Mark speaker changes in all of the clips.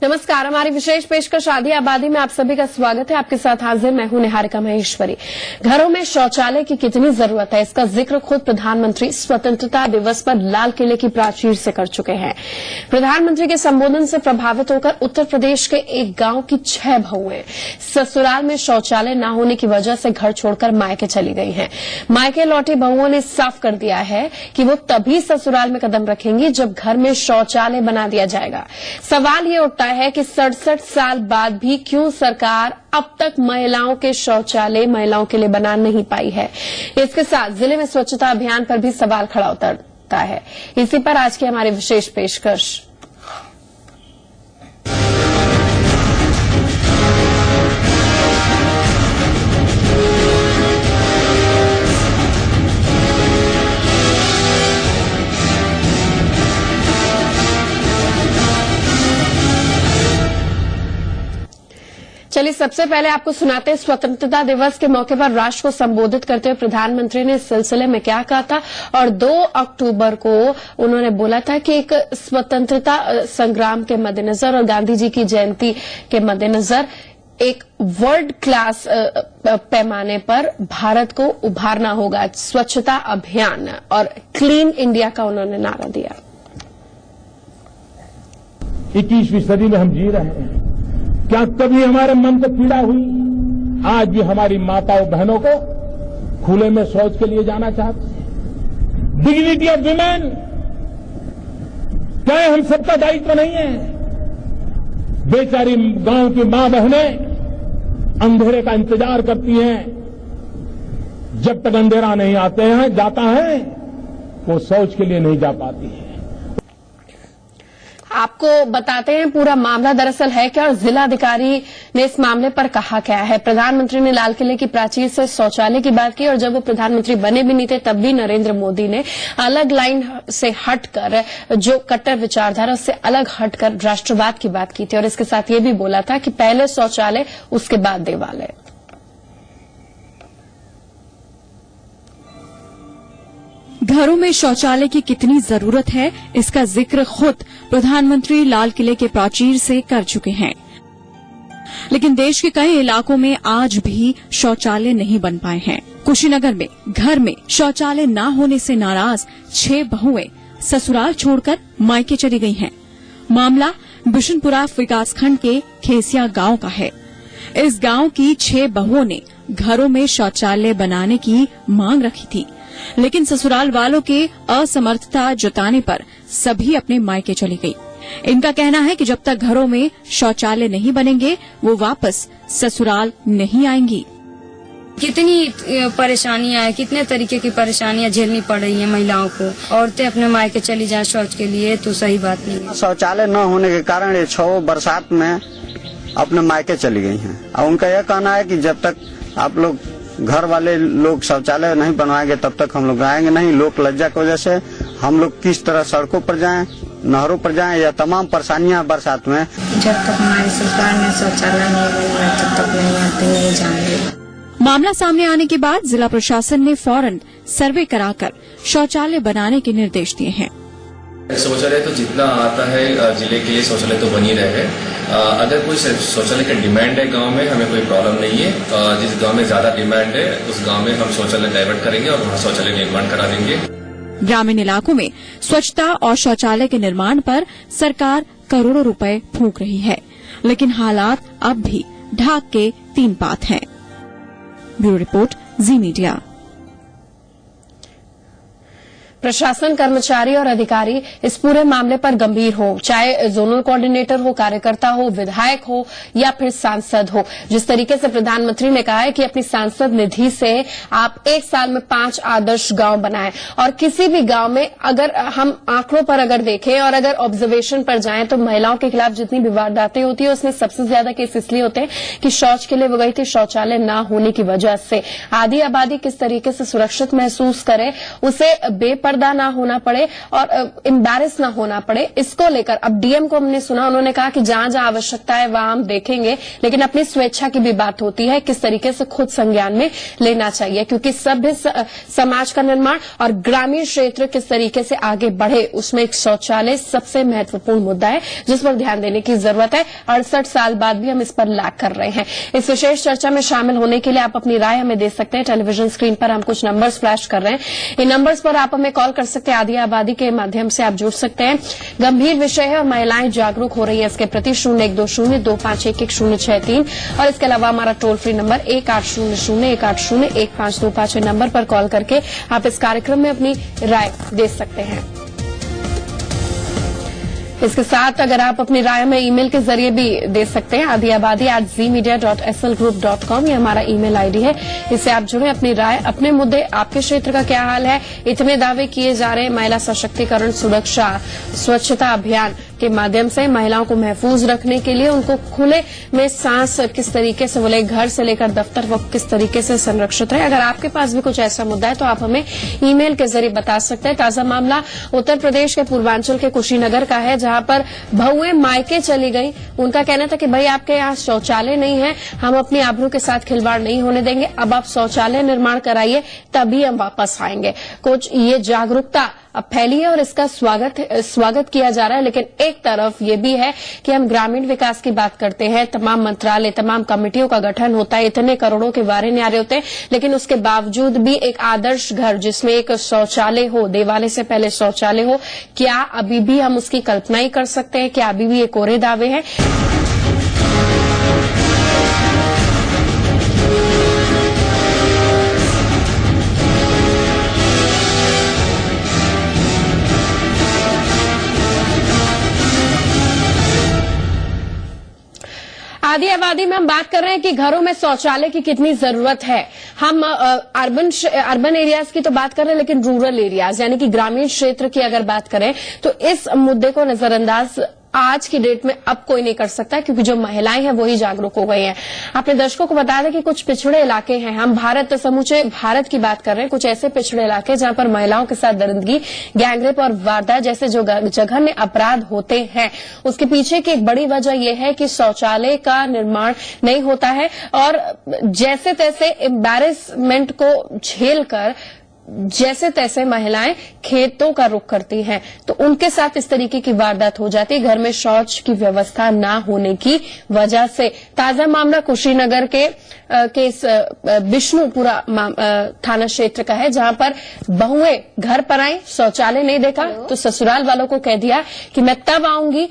Speaker 1: नमस्कार, हमारी विशेष पेशकश आधी आबादी में आप सभी का स्वागत है। आपके साथ हाजिर मैं हूं निहारिका महेश्वरी। घरों में शौचालय की कितनी जरूरत है, इसका जिक्र खुद प्रधानमंत्री स्वतंत्रता दिवस पर लाल किले की प्राचीर से कर चुके हैं। प्रधानमंत्री के संबोधन से प्रभावित होकर उत्तर प्रदेश के एक गांव की 6 बहुएं ससुराल में शौचालय न होने की वजह से घर छोड़कर मायके चली गई हैं। मायके लौटी बहुओं ने साफ कर दिया है कि वो तभी ससुराल में कदम रखेंगी जब घर में शौचालय बना दिया जाएगा। सवाल ये उठता है कि 67 साल बाद भी क्यों सरकार अब तक महिलाओं के शौचालय महिलाओं के लिए बना नहीं पाई है। इसके साथ जिले में स्वच्छता अभियान पर भी सवाल खड़ा उतरता है। इसी पर आज की हमारी विशेष पेशकश। चलिए सबसे पहले आपको सुनाते हैं स्वतंत्रता दिवस के मौके पर राष्ट्र को संबोधित करते हुए प्रधानमंत्री ने इस सिलसिले में क्या कहा था। और 2 अक्टूबर को उन्होंने बोला था कि एक स्वतंत्रता संग्राम के मद्देनजर और गांधी जी की जयंती के मद्देनजर एक वर्ल्ड क्लास पैमाने पर भारत को उभारना होगा। स्वच्छता अभियान और क्लीन इंडिया का उन्होंने नारा दिया।
Speaker 2: 21वीं सदी में हम जी रहे हैं। क्या कभी हमारे मन को पीड़ा हुई? आज भी हमारी माताओं बहनों को खुले में शौच के लिए जाना चाहते हैं। डिग्निटी ऑफ विमेन, क्या हम सबका दायित्व नहीं है? बेचारी गांव की मां बहनें अंधेरे का इंतजार करती हैं। जब तक अंधेरा नहीं जाता है वो शौच के लिए नहीं जा पाती है।
Speaker 1: आपको बताते हैं पूरा मामला दरअसल है क्या और जिलाधिकारी ने इस मामले पर कहा क्या है। प्रधानमंत्री ने लाल किले की प्राचीर से शौचालय की बात की और जब वो प्रधानमंत्री बने भी नहीं थे तब भी नरेंद्र मोदी ने अलग लाइन से हटकर, जो कट्टर विचारधारा उससे अलग हटकर राष्ट्रवाद की बात की थी और इसके साथ ये भी बोला था कि पहले शौचालय उसके बाद देवालय।
Speaker 3: घरों में शौचालय की कितनी जरूरत है, इसका जिक्र खुद प्रधानमंत्री लाल किले के प्राचीर से कर चुके हैं। लेकिन देश के कई इलाकों में आज भी शौचालय नहीं बन पाए हैं। कुशीनगर में घर में शौचालय न होने से नाराज 6 बहुएं ससुराल छोड़कर मायके चली गई हैं। मामला बिशनपुरा विकासखंड के खेसिया गांव का है। इस गांव की 6 बहुओं ने घरों में शौचालय बनाने की मांग रखी थी, लेकिन ससुराल वालों के असमर्थता जताने पर सभी अपने मायके चली गई। इनका कहना है कि जब तक घरों में शौचालय नहीं बनेंगे वो वापस ससुराल नहीं आएंगी।
Speaker 4: कितनी परेशानियां हैं, कितने तरीके की परेशानियां झेलनी पड़ रही हैं महिलाओं को। औरतें अपने मायके चली जाएं शौच के लिए तो सही बात नहीं है।
Speaker 5: शौचालय न होने के कारण ये 6 बरसात में अपने मायके चली गई हैं और उनका यह कहना है कि जब तक आप लोग घर वाले लोग शौचालय नहीं बनवाएंगे तब तक हम लोग आएंगे नहीं। लोक लज्जा की वजह से हम लोग किस तरह सड़कों पर जाएं, नहरों पर जाएं, या तमाम परेशानियां बरसात में।
Speaker 4: जब तक हमारी सरकार में शौचालय नहीं बनेगा तब तक नहीं आते, नहीं जाएंगे।
Speaker 3: मामला सामने आने के बाद जिला प्रशासन ने फौरन सर्वे कराकर शौचालय बनाने के निर्देश दिए हैं।
Speaker 6: शौचालय तो जितना आता है जिले के लिए शौचालय तो बन ही रहे हैं। अगर कोई शौचालय का डिमांड है गांव में, हमें कोई प्रॉब्लम नहीं है। जिस गांव में ज्यादा डिमांड है उस गांव में हम शौचालय डाइवर्ट करेंगे और वहां शौचालय निर्माण करा देंगे।
Speaker 3: ग्रामीण इलाकों में स्वच्छता और शौचालय के निर्माण पर सरकार करोड़ों रुपए फूंक रही है, लेकिन हालात अब भी ढाक के 3 पात हैं। ब्यूरो रिपोर्ट, जी मीडिया।
Speaker 1: प्रशासन, कर्मचारी और अधिकारी इस पूरे मामले पर गंभीर हो, चाहे जोनल कोऑर्डिनेटर हो, कार्यकर्ता हो, विधायक हो या फिर सांसद हो। जिस तरीके से प्रधानमंत्री ने कहा है कि अपनी सांसद निधि से आप 1 साल में 5 आदर्श गांव बनाएं और किसी भी गांव में अगर हम आंकड़ों पर अगर देखें और अगर ऑब्जर्वेशन पर जाएं तो महिलाओं के खिलाफ जितनी भी वारदातें होती है उसमें सबसे ज्यादा केस इसलिए होते हैं कि शौच के लिए वो गई थी, शौचालय न होने की वजह से। आधी आबादी किस तरीके से सुरक्षित महसूस करे, उसे बेपरवाह बेपर्दा ना होना पड़े और एम्बैरेस ना होना पड़े, इसको लेकर अब डीएम को हमने सुना, उन्होंने कहा कि जहां जहां आवश्यकता है वहां हम देखेंगे, लेकिन अपनी स्वेच्छा की भी बात होती है, किस तरीके से खुद संज्ञान में लेना चाहिए, क्योंकि सभ्य समाज का निर्माण और ग्रामीण क्षेत्र किस तरीके से आगे बढ़े, उसमें एक शौचालय सबसे महत्वपूर्ण मुद्दा है जिस पर ध्यान देने की जरूरत है। 68 साल बाद भी हम इस पर लैग कर रहे हैं। इस विशेष चर्चा में शामिल होने के लिए आप अपनी राय हमें दे सकते हैं। टेलीविजन स्क्रीन पर हम कुछ नंबर्स फ्लैश कर रहे हैं, इन नंबर्स पर आप हमें कॉल कर सकते हैं, आधी आबादी के माध्यम से आप जुड़ सकते हैं। गंभीर विषय है और महिलाएं जागरूक हो रही है इसके प्रति। 0120251106 और इसके अलावा हमारा टोल फ्री नंबर 180018015225 नंबर पर कॉल करके आप इस कार्यक्रम में अपनी राय दे सकते हैं। इसके साथ अगर आप अपनी राय में ईमेल के जरिए भी दे सकते हैं, aadiabadi@zmedia.slgroup.com ये हमारा ईमेल आईडी है, इससे आप जुड़े, अपनी राय, अपने मुद्दे, आपके क्षेत्र का क्या हाल है। इतने दावे किए जा रहे हैं महिला सशक्तिकरण, सुरक्षा, स्वच्छता अभियान के माध्यम से महिलाओं को महफूज रखने के लिए उनको खुले में सांस किस तरीके से बोले, घर से लेकर दफ्तर वो किस तरीके से संरक्षित है। अगर आपके पास भी कुछ ऐसा मुद्दा है तो आप हमें ईमेल के जरिए बता सकते हैं। ताजा मामला उत्तर प्रदेश के पूर्वांचल के कुशीनगर का है, जहां पर बहुएं मायके चली गई। उनका कहना था कि भाई आपके यहाँ शौचालय नहीं है, हम अपनी आबरू के साथ खिलवाड़ नहीं होने देंगे, अब आप शौचालय निर्माण कराइए तभी हम वापस आएंगे। कुछ ये जागरूकता अब फैली है और इसका स्वागत किया जा रहा है, लेकिन एक तरफ ये भी है कि हम ग्रामीण विकास की बात करते हैं, तमाम मंत्रालय, तमाम कमेटियों का गठन होता है, इतने करोड़ों के वारे न्यारे होते हैं, लेकिन उसके बावजूद भी एक आदर्श घर जिसमें एक शौचालय हो, देवालय से पहले शौचालय हो, क्या अभी भी हम उसकी कल्पना ही कर सकते हैं? क्या अभी भी ये कोरे दावे हैं? आधी आबादी में हम बात कर रहे हैं कि घरों में शौचालय की कितनी जरूरत है। हम अर्बन एरियाज की तो बात कर रहे हैं, लेकिन रूरल एरियाज यानी कि ग्रामीण क्षेत्र की अगर बात करें तो इस मुद्दे को नजरअंदाज आज की डेट में अब कोई नहीं कर सकता, क्योंकि जो महिलाएं हैं वही जागरूक हो गई हैं। अपने दर्शकों को बता दें कि कुछ पिछड़े इलाके हैं, हम समूचे भारत की बात कर रहे हैं, कुछ ऐसे पिछड़े इलाके जहां पर महिलाओं के साथ दरिंदगी, गैंगरेप और वारदात जैसे जो जघन्य अपराध होते हैं, उसके पीछे की एक बड़ी वजह यह है कि शौचालय का निर्माण नहीं होता है और जैसे तैसे एम्बैरेसमेंट को झेलकर जैसे तैसे महिलाएं खेतों का रुख करती हैं, तो उनके साथ इस तरीके की वारदात हो जाती है, घर में शौच की व्यवस्था ना होने की वजह से। ताजा मामला कुशीनगर के इस विष्णुपुरा थाना क्षेत्र का है, जहां पर बहुएं घर पर आई, शौचालय नहीं देखा तो ससुराल वालों को कह दिया कि मैं तब आऊंगी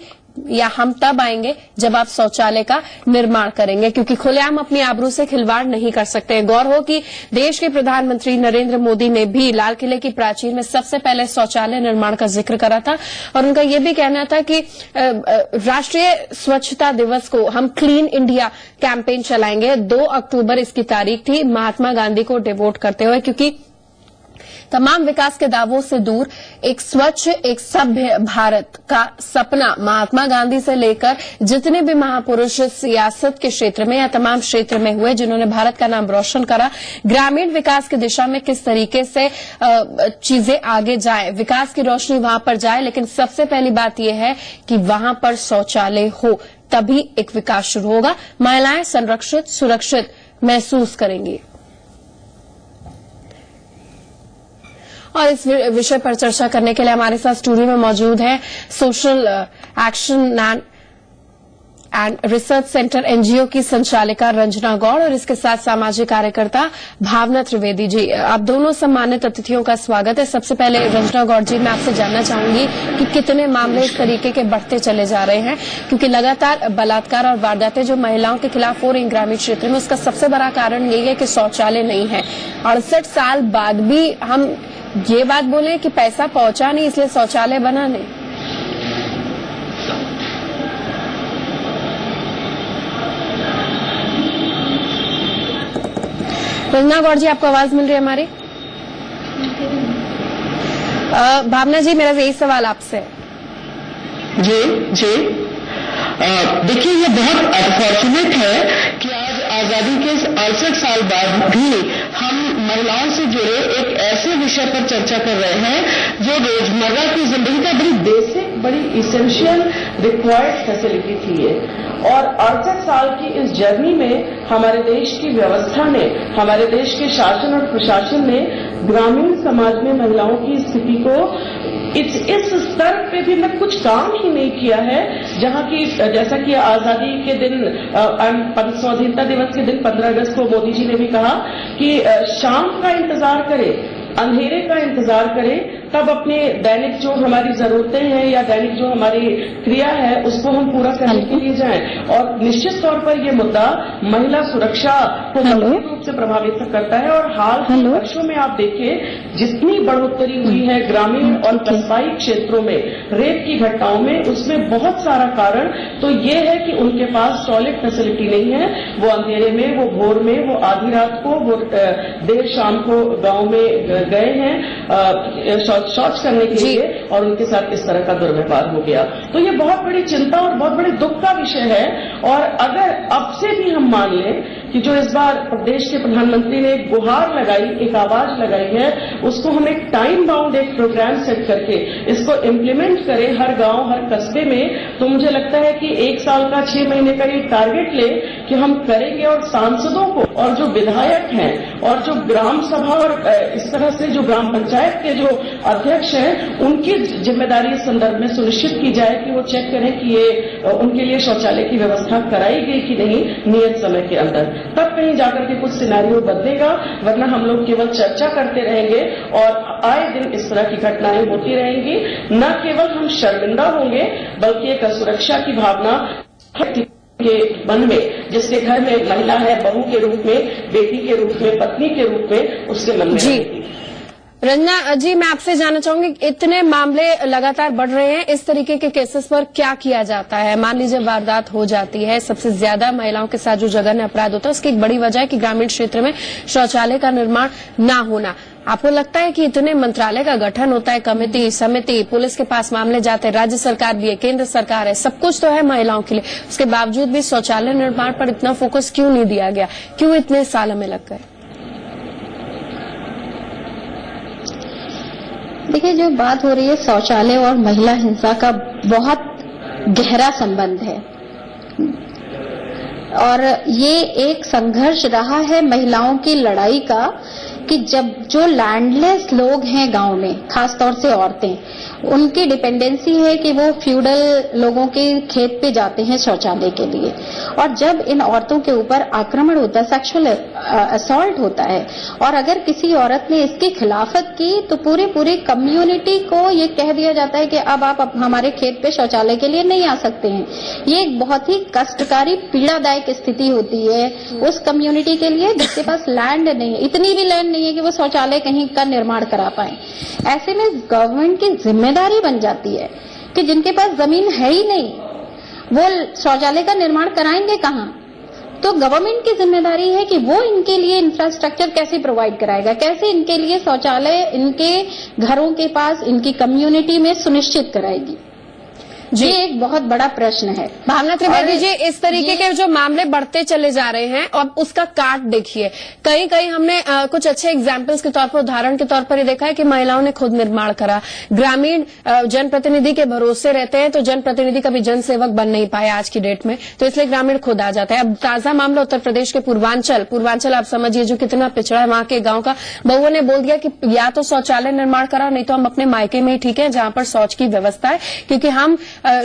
Speaker 1: या हम तब आएंगे जब आप शौचालय का निर्माण करेंगे, क्योंकि खुलेआम अपनी आबरू से खिलवाड़ नहीं कर सकते। गौर हो कि देश के प्रधानमंत्री नरेंद्र मोदी ने भी लाल किले की प्राचीर में सबसे पहले शौचालय निर्माण का जिक्र करा था और उनका यह भी कहना था कि राष्ट्रीय स्वच्छता दिवस को हम क्लीन इंडिया कैंपेन चलाएंगे। 2 अक्टूबर इसकी तारीख थी, महात्मा गांधी को डिवोट करते हुए, क्योंकि तमाम विकास के दावों से दूर एक स्वच्छ, एक सभ्य भारत का सपना महात्मा गांधी से लेकर जितने भी महापुरुष सियासत के क्षेत्र में या तमाम क्षेत्र में हुए जिन्होंने भारत का नाम रोशन करा, ग्रामीण विकास की दिशा में किस तरीके से चीजें आगे जाए, विकास की रोशनी वहां पर जाए, लेकिन सबसे पहली बात यह है कि वहां पर शौचालय हो, तभी एक विकास शुरू होगा, महिलाएं संरक्षित, सुरक्षित महसूस करेंगी। और इस विषय पर चर्चा करने के लिए हमारे साथ स्टूडियो में मौजूद है social action and research centre NGO की संचालिका रंजना गौड़ और इसके साथ सामाजिक कार्यकर्ता भावना त्रिवेदी जी। आप दोनों सम्मानित अतिथियों का स्वागत है। सबसे पहले रंजना गौड़ जी, मैं आपसे जानना चाहूंगी कि कितने मामले इस तरीके के बढ़ते चले जा रहे हैं, क्योंकि लगातार बलात्कार और वारदातें जो महिलाओं के खिलाफ हो रही ग्रामीण क्षेत्र में, उसका सबसे बड़ा कारण यही है कि शौचालय नहीं है। 68 साल बाद भी हम ये बात बोले कि पैसा पहुंचा नहीं इसलिए शौचालय बना नहीं। रंजना गौड़ जी, आपको आवाज मिल रही है हमारी? भावना जी, मेरा यही सवाल आपसे।
Speaker 7: जी देखिए, ये बहुत अनफॉर्चुनेट है कि आज आजादी के 68 साल बाद भी हम महिलाओं से जुड़े एक ऐसे विषय पर चर्चा कर रहे हैं जो रोजमर्रा की जिंदगी का बड़ी बेसिक, बड़ी इसेंशियल रिक्वायर्ड फैसिलिटी थी ये। और 68 साल की इस जर्नी में हमारे देश की व्यवस्था ने, हमारे देश के शासन और प्रशासन ने ग्रामीण समाज में महिलाओं की स्थिति को इस स्तर पे भी मैं कुछ काम ही नहीं किया है, जहां की जैसा कि आजादी के दिन, स्वाधीनता दिवस के दिन 15 अगस्त को मोदी जी ने भी कहा कि शाम का इंतजार करें, अंधेरे का इंतजार करें, तब अपने दैनिक जो हमारी जरूरतें हैं या दैनिक जो हमारी क्रिया है उसको हम पूरा करने के लिए जाएं। और निश्चित तौर पर यह मुद्दा महिला सुरक्षा को गंभीर रूप से प्रभावित करता है। और हाल के वर्षों में आप देखिए जितनी बढ़ोतरी हुई है ग्रामीण और कस्बाई क्षेत्रों में रेप की घटनाओं में, उसमें बहुत सारा कारण तो ये है कि उनके पास टॉयलेट फैसिलिटी नहीं है। वो अंधेरे में, वो भोर में, वो आधी रात को, वो देर शाम को गांव में गए हैं शौच करने के लिए और उनके साथ इस तरह का दुर्व्यवहार हो गया। तो ये बहुत बड़ी चिंता और बहुत बड़े दुख का विषय है। और अगर अब से भी हम मान लें कि जो इस बार प्रदेश के प्रधानमंत्री ने एक गुहार लगाई, एक आवाज लगाई है, उसको हम एक टाइम बाउंड एक प्रोग्राम सेट करके इसको इम्प्लीमेंट करें हर गांव, हर कस्बे में, तो मुझे लगता है कि 1 साल का 6 महीने का ये टारगेट ले कि हम करेंगे। और सांसदों को और जो विधायक हैं और जो ग्राम सभा और इस तरह से जो ग्राम पंचायत के जो अध्यक्ष हैं, उनकी जिम्मेदारी इस संदर्भ में सुनिश्चित की जाए कि वो चेक करें कि ये उनके लिए शौचालय की व्यवस्था कराई गई कि नहीं नियत समय के अंदर। तब कहीं जाकर के कुछ सिनेरियो बदलेगा, वरना हम लोग केवल चर्चा करते रहेंगे और आए दिन इस तरह की घटनाएं होती रहेंगी। न केवल हम शर्मिंदा होंगे बल्कि एक असुरक्षा की भावना के मन में, जिसके घर में महिला है, बहू के रूप में, बेटी के रूप में, पत्नी के रूप में, उसके मन में रहेगी।
Speaker 1: रंजना जी, मैं आपसे जानना चाहूंगी, इतने मामले लगातार बढ़ रहे हैं, इस तरीके के केसेस पर क्या किया जाता है? मान लीजिए वारदात हो जाती है, सबसे ज्यादा महिलाओं के साथ जो जघन्य अपराध होता है उसकी एक बड़ी वजह है कि ग्रामीण क्षेत्र में शौचालय का निर्माण न होना। आपको लगता है कि इतने मंत्रालय का गठन होता है, कमेटी, समिति, पुलिस के पास मामले जाते हैं, राज्य सरकार भी है, केंद्र सरकार है, सब कुछ तो है महिलाओं के लिए, उसके बावजूद भी शौचालय निर्माण पर इतना फोकस क्यों नहीं दिया गया? क्यों इतने साल हमें लग गए?
Speaker 8: देखिए, जो बात हो रही है शौचालय और महिला हिंसा का बहुत गहरा संबंध है और ये एक संघर्ष रहा है महिलाओं की लड़ाई का कि जब जो लैंडलेस लोग हैं गांव में, खासतौर से औरतें, उनकी डिपेंडेंसी है कि वो फ्यूडल लोगों के खेत पे जाते हैं शौचालय के लिए। और जब इन औरतों के ऊपर आक्रमण होता है, सेक्सुअल असॉल्ट होता है, और अगर किसी औरत ने इसकी खिलाफत की तो पूरी कम्युनिटी को ये कह दिया जाता है कि अब आप हमारे खेत पे शौचालय के लिए नहीं आ सकते हैं। ये एक बहुत ही कष्टकारी, पीड़ादायक स्थिति होती है उस कम्युनिटी के लिए जिसके पास लैंड नहीं है, इतनी भी लैंड नहीं है कि वो शौचालय कहीं का निर्माण करा पाए। ऐसे में गवर्नमेंट की जिम्मेदारी बन जाती है कि जिनके पास जमीन है ही नहीं वो शौचालय का निर्माण कराएंगे कहाँ? तो गवर्नमेंट की जिम्मेदारी है कि वो इनके लिए इंफ्रास्ट्रक्चर कैसे प्रोवाइड कराएगा, कैसे इनके लिए शौचालय इनके घरों के पास, इनकी कम्युनिटी में सुनिश्चित कराएगी। ये एक बहुत बड़ा प्रश्न है।
Speaker 1: भावना त्रिवेदी जी, इस तरीके के जो मामले बढ़ते चले जा रहे हैं और उसका काट देखिए, कहीं कहीं हमने कुछ अच्छे एग्जाम्पल्स के तौर पर, उदाहरण के तौर पर ये देखा है कि महिलाओं ने खुद निर्माण करा। ग्रामीण जनप्रतिनिधि के भरोसे रहते हैं तो जनप्रतिनिधि कभी जनसेवक बन नहीं पाए आज की डेट में, तो इसलिए ग्रामीण खुद आ जाता है। अब ताजा मामला उत्तर प्रदेश के पूर्वांचल आप समझिए जो कितना पिछड़ा है, वहां के गांव का बहुओं ने बोल दिया कि या तो शौचालय निर्माण करा, नहीं तो हम अपने मायके में ही ठीक है जहां पर शौच की व्यवस्था है, क्योंकि हम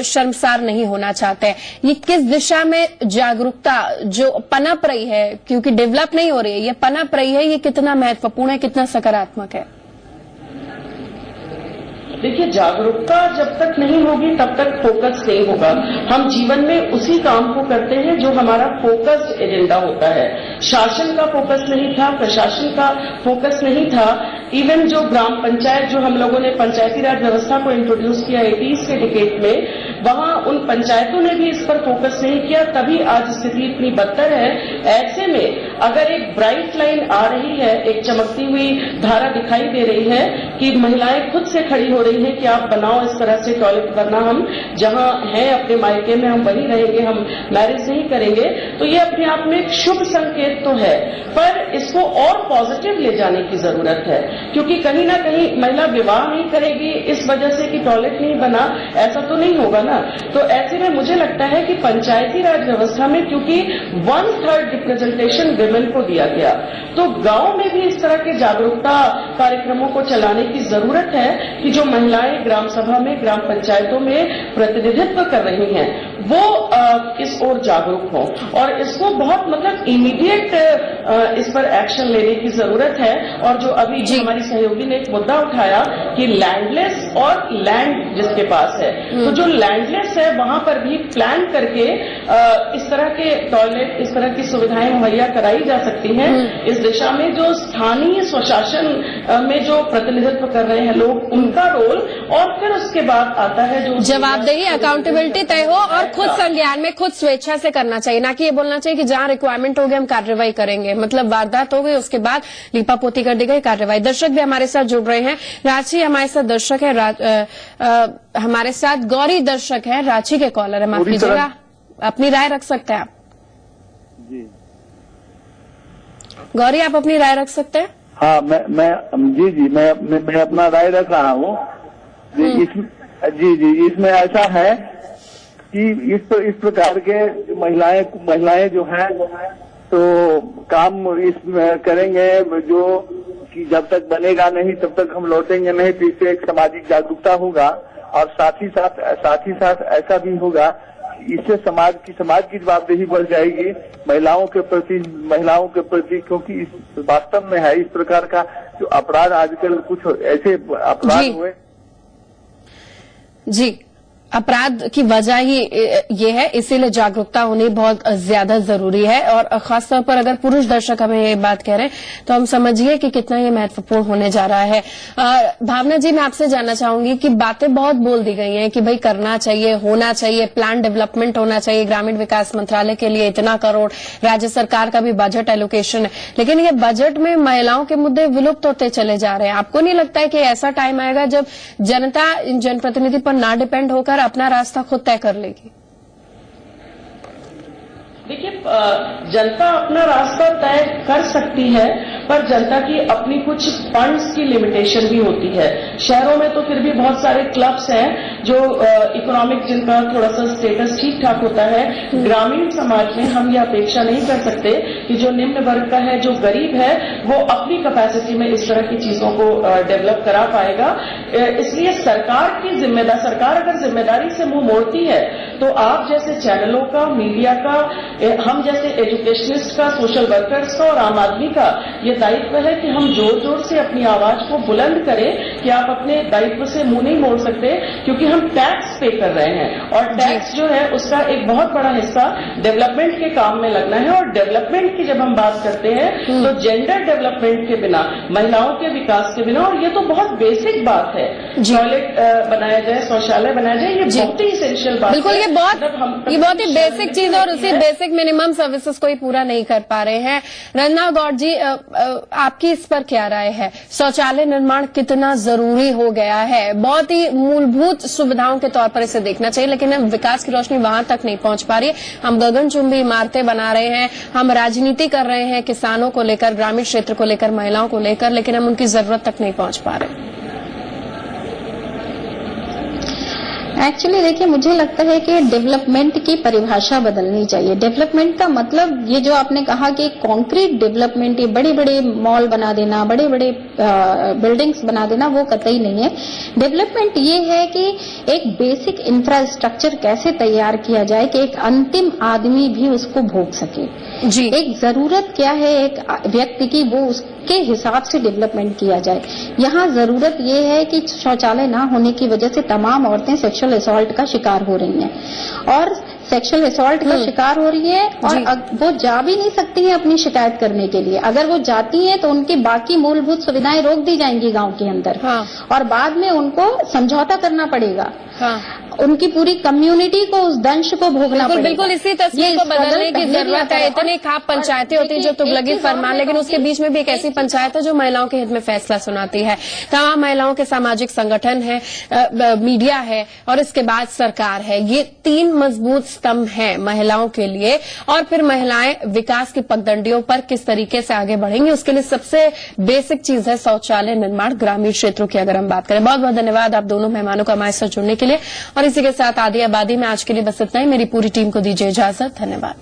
Speaker 1: शर्मसार नहीं होना चाहते हैं। ये किस दिशा में जागरूकता जो पनप रही है, क्योंकि डेवलप नहीं हो रही है, ये पनप रही है, ये कितना महत्वपूर्ण है, कितना सकारात्मक है?
Speaker 7: देखिए, जागरूकता जब तक नहीं होगी तब तक फोकस नहीं होगा। हम जीवन में उसी काम को करते हैं जो हमारा फोकस एजेंडा होता है। शासन का फोकस नहीं था, प्रशासन का फोकस नहीं था, इवन जो ग्राम पंचायत, जो हम लोगों ने पंचायती राज व्यवस्था को इंट्रोड्यूस किया 80s के डिकेड में, वहां उन पंचायतों ने भी इस पर फोकस नहीं किया, तभी आज स्थिति इतनी बदतर है। ऐसे में अगर एक ब्राइट लाइन आ रही है, एक चमकती हुई धारा दिखाई दे रही है कि महिलाएं खुद से खड़ी हो रही हैं कि आप बनाओ इस तरह से टॉयलेट, वरना हम जहां हैं अपने मायके में हम वहीं रहेंगे, हम मैरिज नहीं करेंगे, तो ये अपने आप में एक शुभ संकेत तो है, पर इसको और पॉजिटिव ले जाने की जरूरत है, क्योंकि कहीं ना कहीं महिला विवाह नहीं करेगी इस वजह से कि टॉयलेट नहीं बना, ऐसा तो नहीं होगा ना। तो ऐसे में मुझे लगता है कि पंचायती राज व्यवस्था में क्योंकि 1/3 रिप्रेजेंटेशन विमेन को दिया गया, तो गांव में भी इस तरह के जागरूकता कार्यक्रमों को चलाने की जरूरत है कि जो महिलाएं ग्राम सभा में, ग्राम पंचायतों में प्रतिनिधित्व कर रही हैं, वो इस ओर जागरूक हों और इसको बहुत मतलब इमीडिएट इस पर एक्शन लेने की जरूरत है। और जो अभी हमारी सहयोगी ने एक मुद्दा उठाया कि लैंडलेस और लैंड जिसके पास है, तो जो लैंडलेस है वहां पर भी प्लान करके इस तरह के टॉयलेट, इस तरह की सुविधाएं मुहैया कराई जा सकती हैं। इस दिशा में जो स्थानीय स्वशासन में जो प्रतिनिधित्व कर रहे हैं लोग, उनका रोल, और फिर उसके बाद आता है जो
Speaker 1: जवाबदेही, अकाउंटेबिलिटी तय हो और खुद संज्ञान में खुद स्वेच्छा से करना चाहिए, ना कि ये बोलना चाहिए कि जहां रिक्वायरमेंट होगी हम कार्रवाई करेंगे, मतलब वारदात हो गई उसके बाद लीपापोती कर दी गई कार्रवाई। दर्शक भी हमारे साथ जुड़ रहे हैं, रांची हमारे साथ दर्शक है, हमारे साथ गौरी दर्शक है, रांची के कॉलर है, माफ कीजिएगा, अपनी राय रख सकते हैं आप।
Speaker 9: जी
Speaker 1: गौरी, आप अपनी राय रख सकते हैं?
Speaker 9: हाँ, मैं अपना राय रख रहा हूँ। जी, इसमें ऐसा है कि इस प्रकार के महिलाएं जो हैं तो काम इसमें करेंगे जो कि जब तक बनेगा नहीं तब तक हम लौटेंगे नहीं, तो इससे एक सामाजिक जागरूकता होगा और साथ ही साथ ऐसा भी होगा कि इससे समाज की जवाबदेही बढ़ जाएगी महिलाओं के प्रति, क्योंकि इस वास्तव में है इस प्रकार का जो अपराध आजकल कुछ ऐसे अपराध हुए।
Speaker 1: जी, अपराध की वजह ही ये है, इसीलिए जागरूकता होनी बहुत ज्यादा जरूरी है। और खासतौर पर अगर पुरुष दर्शक हमें ये बात कह रहे हैं तो हम समझिए कि कितना ये महत्वपूर्ण होने जा रहा है। भावना जी, मैं आपसे जानना चाहूंगी कि बातें बहुत बोल दी गई हैं कि भाई करना चाहिए, होना चाहिए, प्लान डेवलपमेंट होना चाहिए, ग्रामीण विकास मंत्रालय के लिए इतना करोड़, राज्य सरकार का भी बजट एलोकेशन है, लेकिन ये बजट में महिलाओं के मुद्दे विलुप्त होते चले जा रहे हैं। आपको नहीं लगता है कि ऐसा टाइम आएगा जब जनता जनप्रतिनिधि पर ना डिपेंड होकर अपना रास्ता खुद तय कर लेगी?
Speaker 7: देखिए, जनता अपना रास्ता तय कर सकती है, पर जनता की अपनी कुछ फंड्स की लिमिटेशन भी होती है। शहरों में तो फिर भी बहुत सारे क्लब्स हैं जो इकोनॉमिक, जिनका थोड़ा सा स्टेटस ठीक ठाक होता है। ग्रामीण समाज में हम ये अपेक्षा नहीं कर सकते कि जो निम्न वर्ग का है, जो गरीब है, वो अपनी कैपेसिटी में इस तरह की चीजों को डेवलप करा पाएगा। इसलिए सरकार अगर जिम्मेदारी से मुंह मोड़ती है तो आप जैसे चैनलों का, मीडिया का, हम जैसे एजुकेशनिस्ट का, सोशल वर्कर्स का और आम आदमी का ये दायित्व है कि हम जोर जोर से अपनी आवाज को बुलंद करें कि आप अपने दायित्व से मुंह नहीं मोड़ सकते, क्योंकि हम टैक्स पे कर रहे हैं और टैक्स जो है उसका एक बहुत बड़ा हिस्सा डेवलपमेंट के काम में लगना है। और डेवलपमेंट की जब हम बात करते हैं तो जेंडर डेवलपमेंट के बिना, महिलाओं के विकास के बिना, और ये तो बहुत बेसिक बात है, टॉयलेट बनाया जाए, शौचालय बनाया जाए, ये बहुत ही इसेंशियल बात है।
Speaker 1: बिल्कुल, ये बहुत ही बेसिक चीज और उसी बेसिक मिनिमम सर्विसेज को ही पूरा नहीं कर पा रहे हैं। रंजना गौड़ जी, आपकी इस पर क्या राय है? शौचालय निर्माण कितना जरूरी हो गया है? बहुत ही मूलभूत सुविधाओं के तौर पर इसे देखना चाहिए, लेकिन विकास की रोशनी वहां तक नहीं पहुंच पा रही है। हम गगनचुंबी इमारतें बना रहे हैं, हम राजनीति कर रहे हैं किसानों को लेकर, ग्रामीण क्षेत्र को लेकर, महिलाओं को लेकर, लेकिन हम उनकी जरूरत तक नहीं पहुंच पा रहे।
Speaker 8: एक्चुअली देखिए, मुझे लगता है कि डेवलपमेंट की परिभाषा बदलनी चाहिए। डेवलपमेंट का मतलब ये जो आपने कहा कि कॉन्क्रीट डेवलपमेंट, ये बड़े बड़े मॉल बना देना, बड़े बड़े बिल्डिंग्स बना देना, वो कतई नहीं है। डेवलपमेंट ये है कि एक बेसिक इंफ्रास्ट्रक्चर कैसे तैयार किया जाए कि एक अंतिम आदमी भी उसको भोग सके।
Speaker 1: जी,
Speaker 8: एक जरूरत क्या है एक व्यक्ति की, वो उसके हिसाब से डेवलपमेंट किया जाए। यहाँ जरूरत ये है कि शौचालय ना होने की वजह से तमाम औरतें सेक्सुअल असॉल्ट का शिकार हो रही हैं और सेक्सुअल असॉल्ट का शिकार हो रही है और वो जा भी नहीं सकती है अपनी शिकायत करने के लिए। अगर वो जाती हैं तो उनकी बाकी मूलभूत सुविधाएं रोक दी जाएंगी गांव के अंदर। और बाद में उनको समझौता करना पड़ेगा। उनकी पूरी कम्युनिटी को उस दंश को भोगना पड़ेगा।
Speaker 1: बिल्कुल इसी तस्वीर को बदलने की जरूरत है। इतनी खाप पंचायतें होती है जो तुगलकी फरमान, लेकिन उसके बीच में भी एक ऐसी पंचायत है जो महिलाओं के हित में फैसला सुनाती है। तमाम महिलाओं के सामाजिक संगठन है, मीडिया है और इसके बाद सरकार है। ये 3 मजबूत स्तंभ हैं महिलाओं के लिए। और फिर महिलाएं विकास की पगडंडियों पर किस तरीके से आगे बढ़ेंगी, उसके लिए सबसे बेसिक चीज है शौचालय निर्माण ग्रामीण क्षेत्रों की। अगर हम बात करें, बहुत बहुत धन्यवाद आप दोनों मेहमानों का हमारे साथ जुड़ने के लिए। और इसी के साथ आधी आबादी में आज के लिए बस इतना ही। मेरी पूरी टीम को दीजिए इजाजत। धन्यवाद।